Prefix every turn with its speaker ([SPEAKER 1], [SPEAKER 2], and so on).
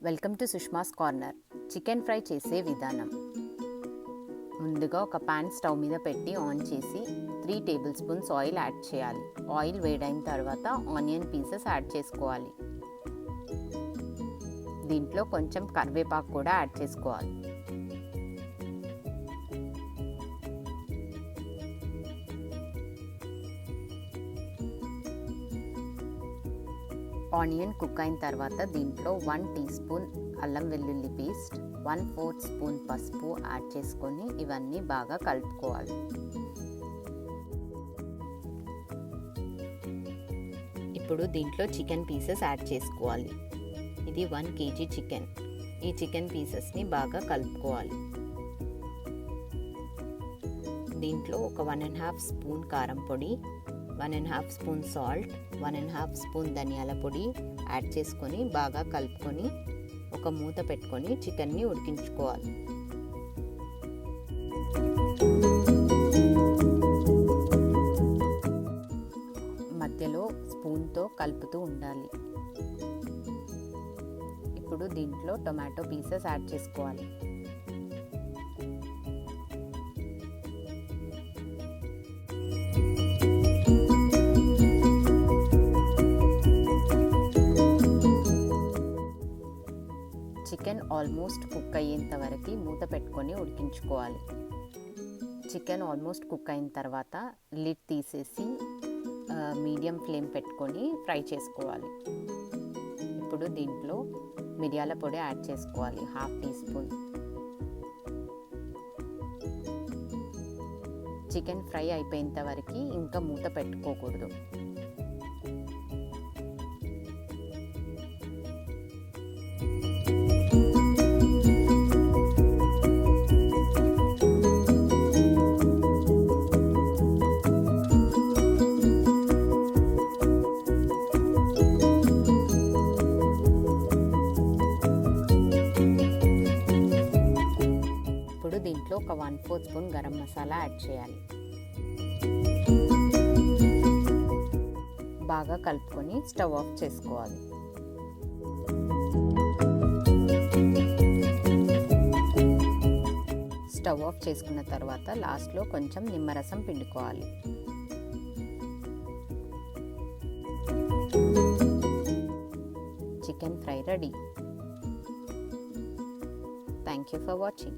[SPEAKER 1] Welcome to Sushma's corner. Chicken fry చేసే విధానం. ముందుగా ఒక పాన్ స్టవ్ మీద పెట్టి ఆన్ చేసి 3 టేబుల్ స్పూన్స్ ఆయిల్ యాడ్ చేయాలి. ఆయిల్ వేడైన తర్వాత ఆనియన్ పీసెస్ యాడ్ చేసుకోవాలి. దీంట్లో కొంచెం కరివేపాకు కూడా యాడ్ చేసుకోవాలి. ఆనియన్ కుక్ అయిన తర్వాత దీంట్లో 1 టీ స్పూన్ అల్లం వెల్లుల్లి పేస్ట్, 1/4 స్పూన్ పసుపు యాడ్ చేసుకొని ఇవన్నీ బాగా కలుపుకోవాలి. ఇప్పుడు దీంట్లో చికెన్ పీసెస్ యాడ్ చేసుకోవాలి. ఇది 1 kg చికెన్. ఈ చికెన్ పీసెస్ని బాగా కలుపుకోవాలి. దీంట్లో ఒక 1.5 స్పూన్ కారం పొడి, 1.5 స్పూన్ సాల్ట్, 1.5 స్పూన్ ధనియాల పొడి యాడ్ చేసుకొని బాగా కలుపుకొని ఒక మూత పెట్టుకొని చికెన్ని ఉడికించుకోవాలి. మధ్యలో స్పూన్తో కలుపుతూ ఉండాలి. ఇప్పుడు దీంట్లో టొమాటో పీసెస్ యాడ్ చేసుకోవాలి. చికెన్ ఆల్మోస్ట్ కుక్ అయ్యేంత వరకు మూత పెట్టుకొని ఉడికించుకోవాలి. చికెన్ ఆల్మోస్ట్ కుక్ అయిన తర్వాత లిడ్ తీసేసి మీడియం ఫ్లేమ్ పెట్టుకొని ఫ్రై చేసుకోవాలి. ఇప్పుడు దీంట్లో మిరియాల పొడి యాడ్ చేసుకోవాలి, 1/2 టీ స్పూన్. చికెన్ ఫ్రై అయిపోయేంత వరకు ఇంకా మూత పెట్టుకోకూడదు. దీంట్లో ఒక 1/4 స్పూన్ గరం మసాలా యాడ్ చేయాలి. బాగా కలుపుకొని స్టవ్ ఆఫ్ చేసుకోవాలి. స్టవ్ ఆఫ్ చేసుకున్న తర్వాత లాస్ట్లో కొంచెం నిమ్మరసం పిండుకోవాలి. Chicken fry ready. Thank you for watching.